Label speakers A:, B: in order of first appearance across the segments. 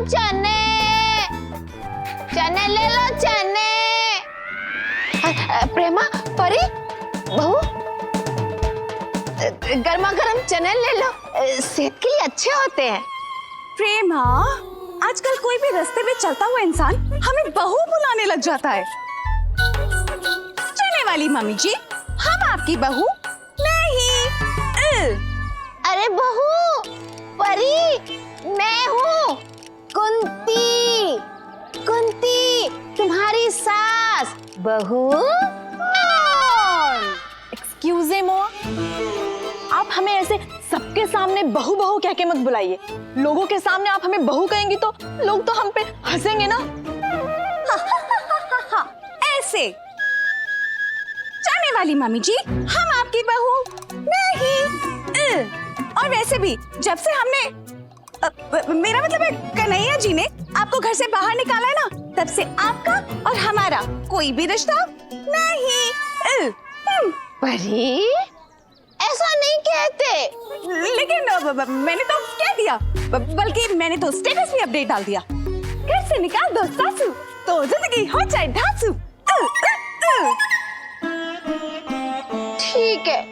A: चने, चने ले लो चने। प्रेमा, परी, बहू, गर्मा गर्म चने ले लो, सेहत के लिए अच्छे होते हैं।
B: प्रेमा, आजकल कोई भी रास्ते में चलता हुआ इंसान हमें बहू बुलाने लग जाता है। चने वाली मम्मी जी, हम आपकी बहू नहीं।
A: अरे बहू, परी, मैं हूँ कुंती, कुंती तुम्हारी सास। बहू
B: एक्सक्यूज मी, आप हमें ऐसे सबके सामने बहू बहू कह के मत बुलाइए। लोगों के सामने आप हमें बहू कहेंगी तो लोग तो हम पे हंसेंगे ना। ऐसे जाने वाली मम्मी जी, हम आपकी बहू नहीं। और वैसे भी जब से हमने मेरा मतलब है कन्हैया जी ने आपको घर से बाहर निकाला है ना, तब से आपका और हमारा कोई भी रिश्ता नहीं।
A: परी, ऐसा नहीं कहते।
B: लेकिन मैंने तो कह दिया, बल्कि मैंने तो स्टेटस भी अपडेट डाल दिया। घर से निकाल दो सासू तो जिंदगी हो जाए ढांसू।
A: ठीक है,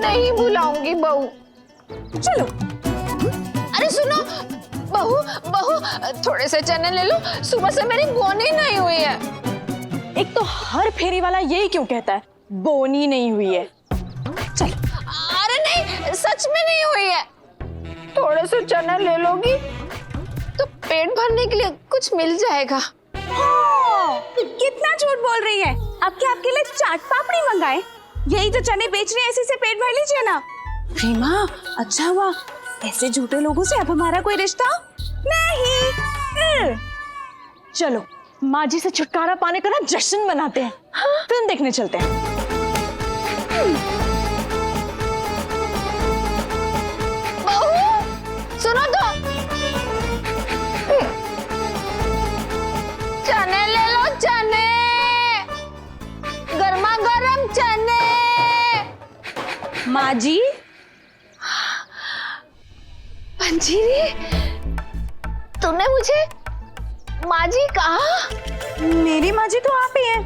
A: नहीं बुलाऊंगी बहू।
B: चलो।
A: अरे सुनो बहू, बहू थोड़े से चने ले लो, सुबह से मेरी बोनी नहीं हुई है।
B: एक तो हर फेरी वाला यही क्यों कहता है बोनी नहीं हुई है। चल।
A: अरे नहीं, सच में नहीं हुई है। थोड़े से चने ले लोगी तो पेट भरने के लिए कुछ मिल जाएगा।
B: कितना झूठ बोल रही है। आपके लिए चाट पापड़ी मंगाए, यही तो चने बेच रहे हैं, इसी से पेट भर लीजिए ना। प्रेमा, अच्छा हुआ, ऐसे झूठे लोगों से अब हमारा कोई रिश्ता नहीं। चलो माँ जी से छुटकारा पाने का ना जश्न मनाते हैं। फिल्म देखने चलते हैं।
A: बहू सुनो तो, चने ले लो चने, गर्मा गर्म चने।
B: माँ जी,
A: पंजीरी, तूने मुझे माँ जी कहा?
B: मेरी माँ जी तो आप ही हैं,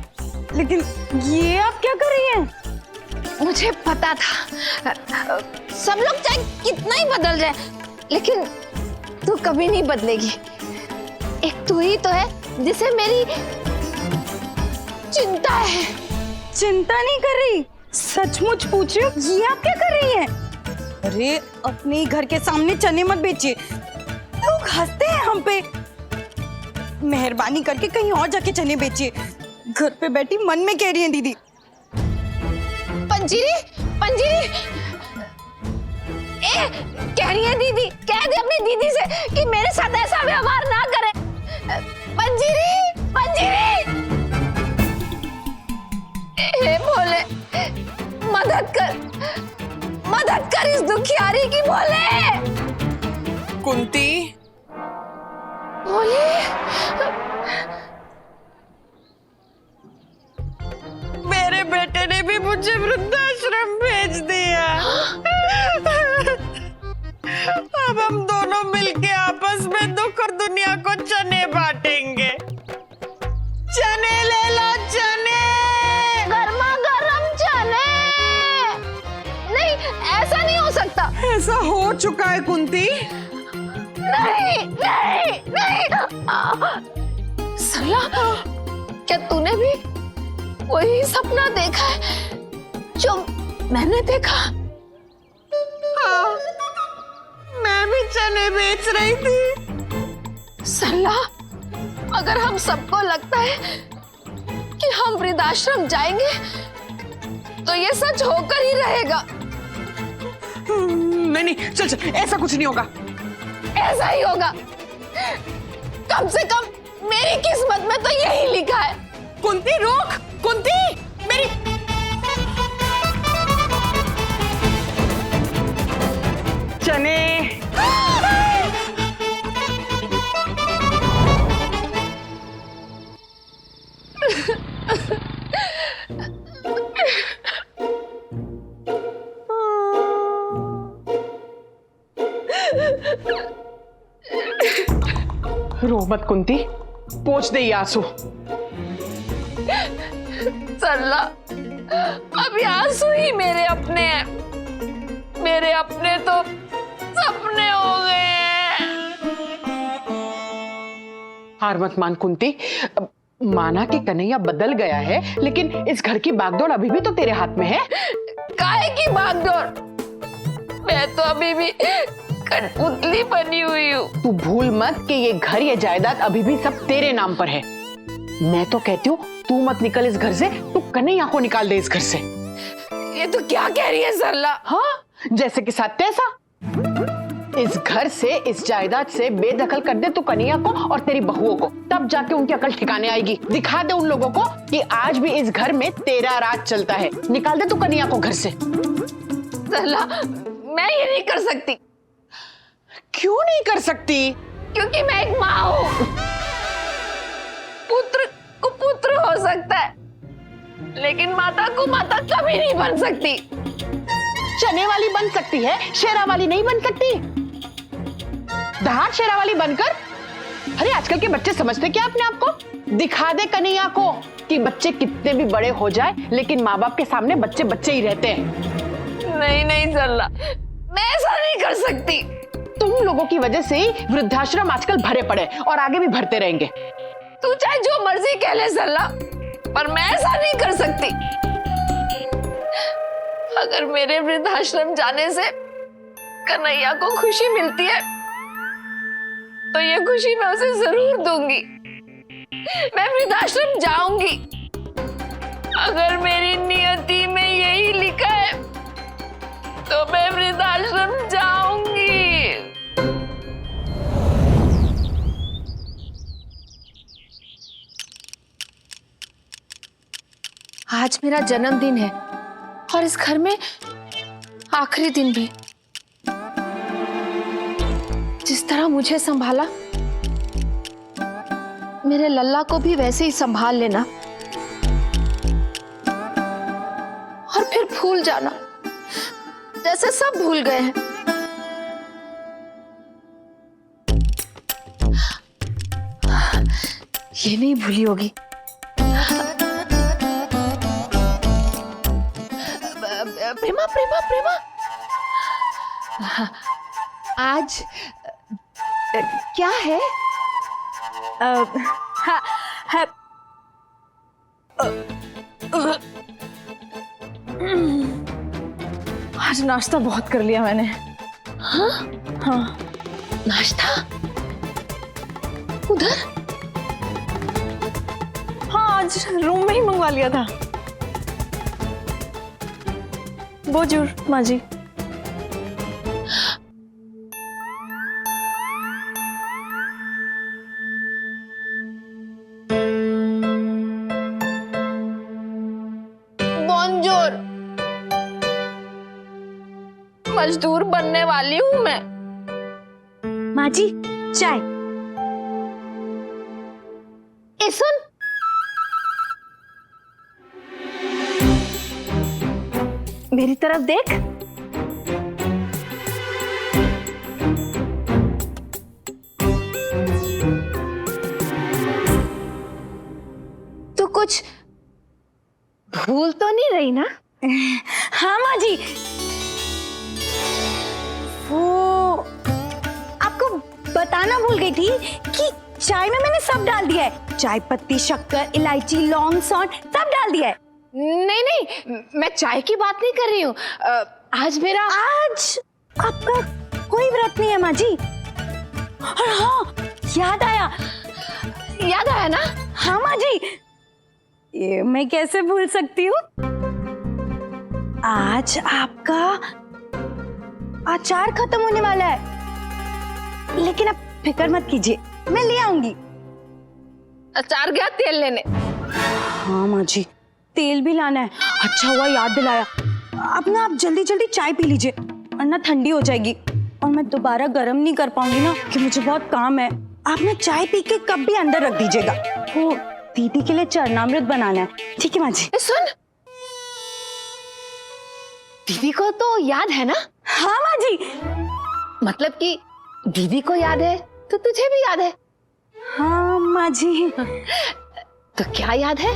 B: लेकिन ये आप क्या कर रही हैं?
A: मुझे पता था, सब लोग चाहे कितना ही बदल जाए, लेकिन तू कभी नहीं बदलेगी। एक तू ही तो है जिसे मेरी चिंता है।
B: चिंता नहीं कर रही, सचमुच पूछ रही हूँ, ये आप क्या कर रही हैं? अरे अपने ही घर के सामने चने मत बेचिए, लोग हंसते हैं हम पे। मेहरबानी करके कहीं और जाके चने बेचिए। घर पे बैठी मन में कह रही हैं दीदी।
A: पंजीरी, पंजीरी, कह रही है दीदी, कह दे अपनी दीदी से कि मेरे साथ ऐसा व्यवहार ना करे। पंजीरी, पंजीरी, हे भोले, मदद कर, मदद कर इस दुखियारी की भोले।
C: कुंती,
A: भोले,
C: मेरे बेटे ने भी मुझे वृद्धाश्रम भेज दिया। अब हम दोनों मिलके आपस में दुख और दुनिया को चने बांटेंगे। चने ले लो चने,
A: गर्मा गर्म चने। नहीं, ऐसा नहीं हो सकता।
C: ऐसा हो चुका है कुंती।
A: नहीं, नहीं, नहीं। सरला, क्या तूने भी वही सपना देखा है जो मैंने देखा?
C: हाँ, मैं भी चने बेच रही थी।
A: सरला, अगर हम सबको लगता है कि हम वृद्धाश्रम जाएंगे तो ये सच होकर ही रहेगा।
C: नहीं नहीं, चल चल, ऐसा कुछ नहीं होगा।
A: ऐसा ही होगा। कम से कम मेरी किस्मत में तो यही लिखा है।
C: कुंती रोक, कुंती, मेरी चने।
D: रो मत कुंती, पोंछ दे ये आंसू।
A: सरला, अब ये आंसू ही मेरे अपने हैं। मेरे अपने तो सपने हो गए हैं।
D: हार मत मान कुंती, माना कि कन्हैया बदल गया है, लेकिन इस घर की बागडोर अभी भी तो तेरे हाथ में है।
A: काहे की भागदौड़? मैं तो अभी भी कठपुतली बनी हुई हूँ।
D: तू भूल मत कि ये घर, ये जायदाद अभी भी सब तेरे नाम पर है। मैं तो कहती हूँ तू मत निकल इस घर से, तू कन्हैया को निकाल दे इस घर से।
A: ये तो क्या कह रही है सरला?
D: हाँ, जैसे कि साथ तैसा। इस घर से, इस जायदाद से बेदखल कर दे तू कन्हैया को और तेरी बहुओं को, तब जाके उनकी अकल ठिकाने आएगी। दिखा दे उन लोगों को कि आज भी इस घर में तेरा राज चलता है। निकाल दे तू कन्हैया को घर से।
A: सरला, मैं ये नहीं कर सकती।
D: क्यों नहीं कर सकती?
A: क्योंकि मैं एक माँ हूँ। पुत्र को पुत्र हो सकता है, लेकिन माता को माता कभी नहीं बन सकती।
D: चने वाली बन सकती है, शेरा वाली नहीं बन सकती। दहाड़ शेरा वाली बनकर। अरे आजकल के बच्चे समझते क्या अपने आप को? दिखा दे कन्हैया को कि बच्चे कितने भी बड़े हो जाए, लेकिन माँ बाप के सामने बच्चे बच्चे ही रहते हैं।
A: नहीं नहीं सरला, मैं ऐसा नहीं कर सकती।
D: तुम लोगों की वजह से ही वृद्धाश्रम आजकल भरे पड़े और आगे भी भरते रहेंगे।
A: तू चाहे जो मर्जी कह ले सरला, पर मैं ऐसा नहीं कर सकती। अगर मेरे वृद्धाश्रम जाने से कन्हैया को खुशी मिलती है, तो ये खुशी मैं उसे जरूर दूंगी। मैं वृद्धाश्रम जाऊंगी। अगर मेरी नियति में यही लिखा है, तो मैं वृद्धाश्रम जाऊंगी। आज मेरा जन्मदिन है और इस घर में आखिरी दिन भी। जिस तरह मुझे संभाला, मेरे लल्ला को भी वैसे ही संभाल लेना और फिर भूल जाना जैसे सब भूल गए हैं। ये नहीं भूली होगी। प्रेमा प्रेमा प्रेमा, आज क्या है?
B: आज नाश्ता बहुत कर लिया मैंने।
A: हाँ
B: हाँ,
A: नाश्ता उधर?
B: हाँ, आज रूम में ही मंगवा लिया था। बोजूर माँ जी।
A: बोंजोर। मजदूर बनने वाली हूँ मैं।
B: माँ जी, चाय।
A: ए सुन,
B: मेरी तरफ देख।
A: तू कुछ भूल तो नहीं रही ना?
B: हाँ माँ जी, वो आपको बताना भूल गई थी कि चाय में मैंने सब डाल दिया है। चाय पत्ती, शक्कर, इलायची, लौंग, सौंठ सब डाल दिया है।
A: नहीं नहीं, मैं चाय की बात नहीं कर रही हूँ। आज
B: आज आपका कोई व्रत नहीं है माँ जी। और हाँ, याद आया
A: ना?
B: हाँ माँ जी, ये मैं कैसे भूल सकती हूँ। आज आपका अचार खत्म होने वाला है, लेकिन आप फिक्र मत कीजिए, मैं ले आऊंगी।
A: अचार गया तेल लेने?
B: हाँ माँ जी, तेल भी लाना है। अच्छा हुआ याद दिलाया। अब ना आप जल्दी जल्दी चाय पी लीजिए, वरना ठंडी हो जाएगी और मैं दोबारा गर्म नहीं कर पाऊंगी ना, कि मुझे बहुत काम है। आप ना चाय पी के कप भी अंदर रख दीजिएगा। वो दीदी के लिए चरणामृत बनाना है। ठीक है माँ जी।
A: सुन, दीदी को तो याद है ना?
B: हाँ माँ जी।
A: मतलब कि दीदी को याद है तो तुझे भी याद है।
B: माँ जी।
A: तो क्या याद है?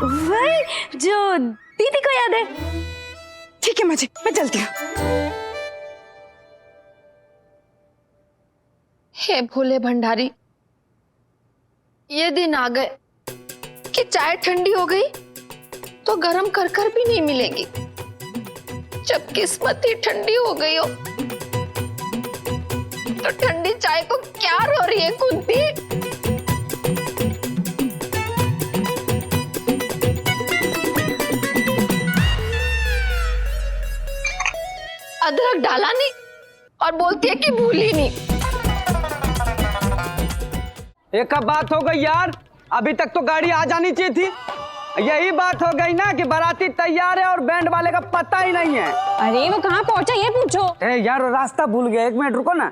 B: वही जो दीदी को याद है। ठीक है माँ जी, मैं चलती हूँ।
A: हे भोले भंडारी, ये दिन आ गए कि चाय ठंडी हो गई तो गरम कर कर भी नहीं मिलेगी। जब किस्मत ही ठंडी हो गई हो तो ठंडी चाय को क्या रो रही है कुंती? अदरक डाला नहीं और बोलती है कि भूली नहीं।
E: एक अब बात हो गई यार, अभी तक तो गाड़ी आ जानी चाहिए थी। यही बात हो गई ना कि बाराती तैयार है और बैंड वाले का पता ही नहीं है।
B: अरे वो कहाँ पहुंचा ये पूछो।
E: यार रास्ता भूल गया, एक मिनट रुको ना।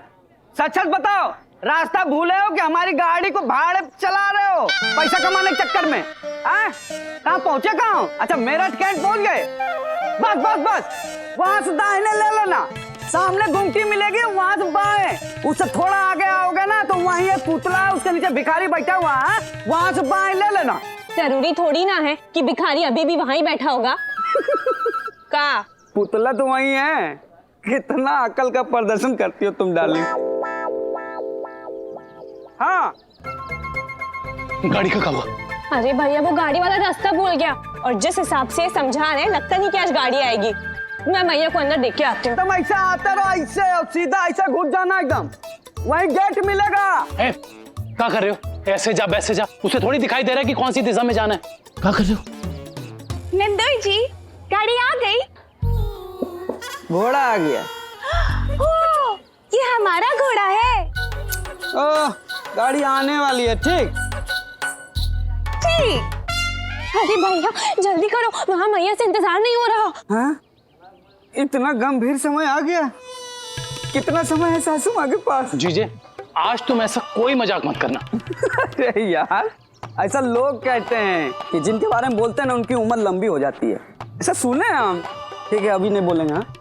E: सच सच बताओ, रास्ता भूले हो कि हमारी गाड़ी को भाड़े चला रहे हो पैसा कमाने के चक्कर में? कहाँ पहुंचे कहाँ? अच्छा मेरठ कैंट पहुंच गए। बस बस बस वहां से दाहिने ले लेना, सामने गुमटी मिलेगी, वहां से बाएं। उससे थोड़ा आगे आओगे ना तो वहीं एक पुतला है, उसके नीचे भिखारी बैठा हुआ है, वहां से बाएं ले लेना।
B: जरूरी थोड़ी ना है कि भिखारी अभी भी वहीं बैठा होगा। का
E: पुतला तो वहीं है। कितना अकल का प्रदर्शन करती हो तुम डार्लिंग। हाँ
F: गाड़ी का हुआ?
B: अरे भैया वो गाड़ी वाला रास्ता भूल गया और जिस हिसाब से समझा रहे लगता नहीं कि आज गाड़ी आएगी। मैं भैया को अंदर देख के आती हूँ।
E: तुम ऐसे आते रहो, ऐसे और सीधा ऐसे घुस जाना, एकदम वहीं गेट मिलेगा।
F: क्या कर रहे हो? ऐसे जा वैसे जा, उसे थोड़ी दिखाई दे रहा है कि कौन सी दिशा में जाना है। क्या कर रहे हो?
B: नंदोई जी गाड़ी आ गई।
E: घोड़ा आ गया।
B: ओ, ये हमारा घोड़ा है।
E: ओह, गाड़ी आने वाली है। ठीक
B: ठीक। अरे भैया जल्दी करो, वहाँ मैया से इंतजार नहीं हो रहा।
E: हाँ? इतना गंभीर समय आ गया? कितना समय है सासू माँ के पास?
F: जीजे आज तुम ऐसा कोई मजाक मत करना।
E: अरे यार ऐसा लोग कहते हैं कि जिनके बारे में बोलते हैं ना उनकी उम्र लंबी हो जाती है, ऐसा सुने हैं हम। ठीक है अभी नहीं बोलेंगे। हाँ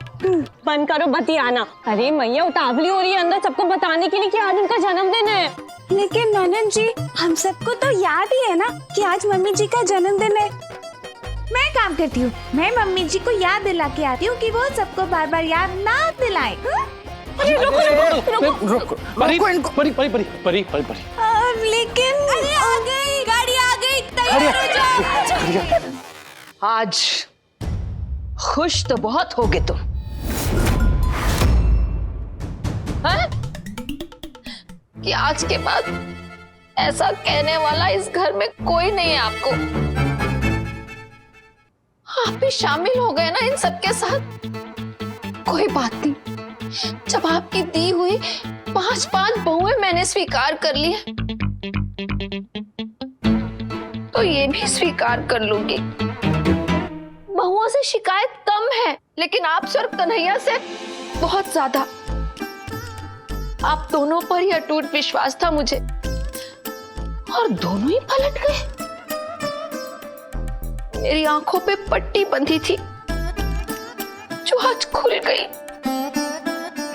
B: बंद करो बतियाना। अरे मैया उतावली हो रही है अंदर सबको बताने के लिए कि आज उनका जन्मदिन है। लेकिन ननन जी हम सबको तो याद ही है ना कि आज मम्मी जी का जन्मदिन है। मैं काम करती हूँ, मैं मम्मी जी को याद दिला के आती हूँ कि वो सबको बार बार याद ना दिलाए। अरे रुको रुको रुको
F: परी परी परी परी परी परी परी।
B: लेकिन अरे आ गई गाड़ी, आ गई, तैयार हो जाओ।
A: आज खुश तो बहुत होगे तुम, हैं? कि आज के बाद ऐसा कहने वाला इस घर में कोई नहीं है आपको। आप भी शामिल हो गए ना इन सबके साथ। कोई बात नहीं, जब आपकी दी हुई 5-5 बहुएं मैंने स्वीकार कर ली है तो ये भी स्वीकार कर लूंगी। बहुओं से शिकायत कम है लेकिन आपसे और कन्हैया से बहुत ज्यादा। आप दोनों पर ही अटूट विश्वास था मुझे और दोनों ही पलट गए। मेरी आंखों पे पट्टी बंधी थी जो आज खुल गई।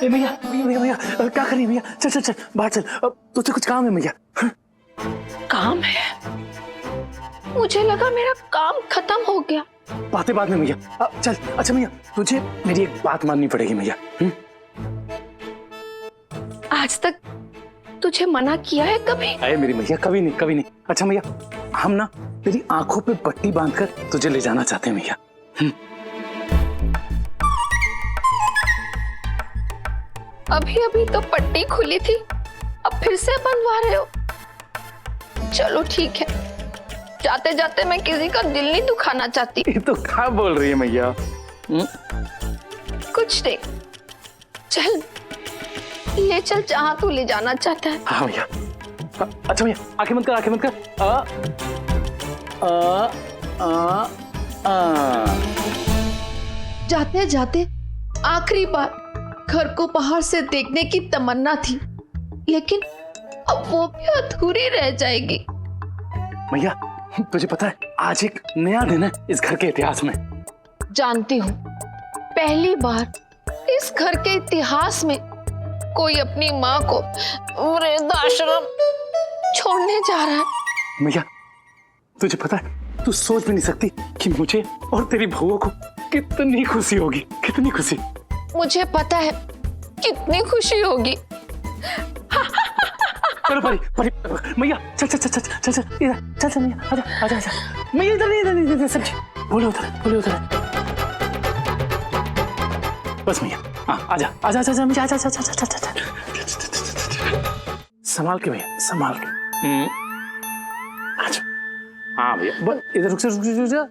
F: भैया भैया भैया भैया क्या कर रही है भैया? चल चल चल बाहर चल, तुझसे कुछ काम है भैया।
A: काम है? मुझे लगा मेरा काम खत्म हो गया।
F: बातें बाद में भैया, चल। अच्छा भैया तुझे मेरी एक बात माननी पड़ेगी भैया।
A: आज तक तुझे मना किया है कभी?
F: अरे मेरी भैया कभी नहीं कभी नहीं। अच्छा भैया हम ना तेरी आंखों पे पट्टी बांधकर तुझे ले जाना चाहते हैं भैया।
A: अभी अभी तो पट्टी खुली थी, अब फिर से बंधवा रहे हो। चलो ठीक है, जाते जाते मैं किसी का दिल नहीं दुखाना चाहती।
F: ये तो क्या बोल रही है भैया?
A: कुछ नहीं, चल ले चल जहां तू ले जाना चाहता है।
F: हाँ भैया। अच्छा भैया आंखें बंद कर, आंखें बंद कर।
A: जाते जाते आखिरी बार घर को बाहर से देखने की तमन्ना थी लेकिन अब वो भी अधूरी रह जाएगी।
F: भैया तुझे पता है आज एक नया दिन है इस घर के इतिहास में।
A: जानती हूँ, पहली बार इस घर के इतिहास में कोई अपनी माँ को वृद्धाश्रम छोड़ने जा रहा है।
F: मैया तुझे पता है, तू सोच भी नहीं सकती कि मुझे और तेरी बहुओं को कितनी खुशी होगी, कितनी खुशी।
A: मुझे पता है कितनी खुशी होगी।
F: चलो परी परी मैया चल चल चल चल चल चल इधर चल चल मैया आजा आजा आजा मैया इधर इधर इधर समझी बोले उधर बस मैया हाँ आजा आजा आजा आजा मैया आजा आजा आजा आजा संभाल के भैया संभाल के आजा हाँ भैया बस इधर रुक जा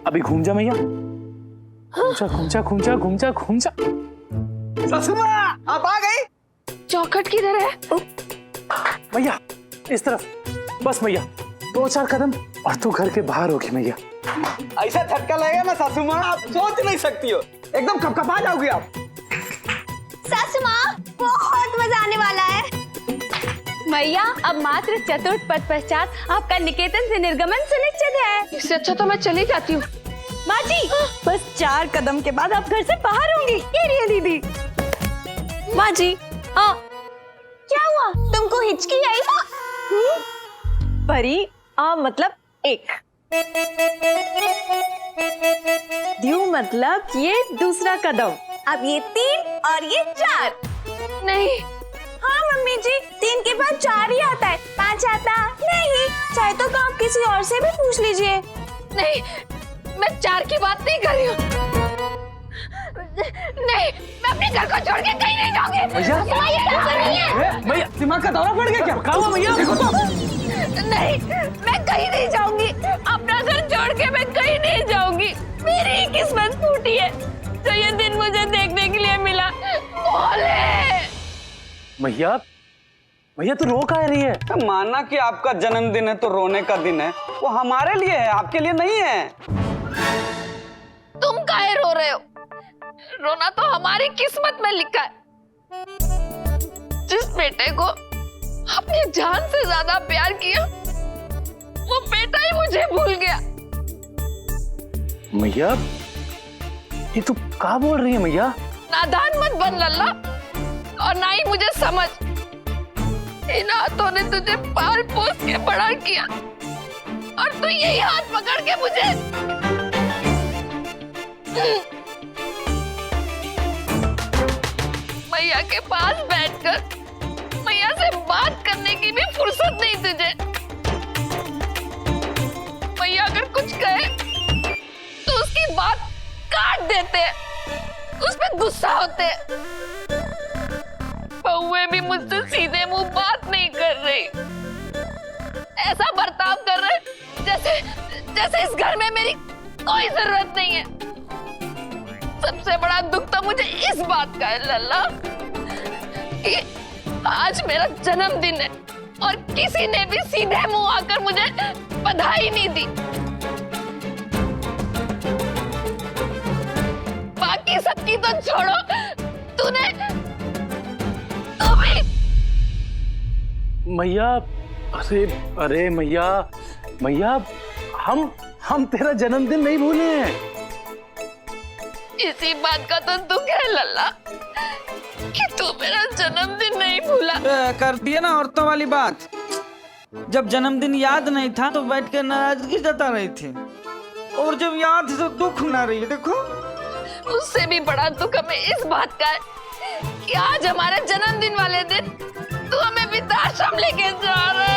F: अभी घूम जा मैया घूम जा
E: ससुमा आप आ गई।
A: चौखट किधर है?
F: मैया इस तरफ बस मैया 2-4 कदम और तू घर के बाहर होगी मैया।
E: ऐसा झटका लगेगा ना सासू माँ, आप सोच नहीं सकती हो, एकदम कपकपा जाओगी आप।
B: सासू माँ बहुत मजा आने वाला है। मैया अब मात्र चतुर्थ पद पश्चात आपका निकेतन से निर्गमन सुनिश्चित है।
A: इससे अच्छा तो मैं चली जाती हूँ।
B: माँ जी बस 4 कदम के बाद आप घर से बाहर होंगी। ये रही दीदी। माँ जी क्या हुआ, तुमको हिचकी आई? परी मतलब 1 द्यू मतलब ये दूसरा कदम। अब ये 3 और ये 4।
A: नहीं
B: हाँ मम्मी जी 3 के बाद 4 ही आता है, 5 आता नहीं। चाहे तो आप किसी और से भी पूछ लीजिए।
A: नहीं मैं 4 की बात नहीं कर रही हूँ। नहीं मैं अपने घर को छोड़ के कहीं नहीं जाऊंगी।
E: भैया दिमाग का दौरा पड़ गया क्या? क्या हुआ भैया? देखो तो।
A: नहीं मैं कहीं नहीं जाऊंगी, अपना घर छोड़ के मैं कहीं नहीं जाऊंगी। मेरी ही किस्मत फूटी है तो ये दिन मुझे देखने के लिए मिला। बोले
F: मैया तू रो का रही है?
E: तो माना कि आपका जन्मदिन है तो रोने का दिन है, वो हमारे लिए है, आपके लिए नहीं है।
A: तुम काहे रो रहे हो? रोना तो हमारी किस्मत में लिखा है। जिस बेटे को अपनी जान से ज्यादा प्यार किया वो बेटा ही मुझे भूल गया।
F: मैया ये तू क्या बोल रही है मैया?
A: नादान मत बन लल्ला, और ना ही मुझे समझ। इन हाथों ने तुझे पाल पोस के बड़ा किया और तू यही हाथ पकड़ के मुझे मैया के पास बैठकर मैया से बात करने की भी फुर्सत नहीं तुझे। मैया अगर कुछ कहे तो उसकी बात काट देते, उस पे गुस्सा होते। बहुएं भी मुझसे सीधे मुंह बात नहीं कर रही, ऐसा बर्ताव कर रहे जैसे इस घर में मेरी कोई जरूरत नहीं है। सबसे बड़ा दुख तो मुझे इस बात का है लल्ला कि आज मेरा जन्मदिन है और किसी ने भी सीधे मुंह आकर मुझे बधाई नहीं दी। बाकी सबकी तो छोड़ो, तूने तो भी।
F: मैया अरे मैया हम तेरा जन्मदिन नहीं भूले हैं।
A: इसी बात का तो दुख है लल्ला कि तू मेरा जन्मदिन नहीं भूला।
G: कर दिया ना औरतों वाली बात। जब जन्मदिन याद नहीं था तो बैठ कर नाराजगी जता रही थी, और जब याद है तो दुख ना रही है। देखो
A: उससे भी बड़ा दुख हमें इस बात का है कि आज हमारे जन्मदिन वाले दिन तू हमें वृद्धाश्रम लेके जा रहा है।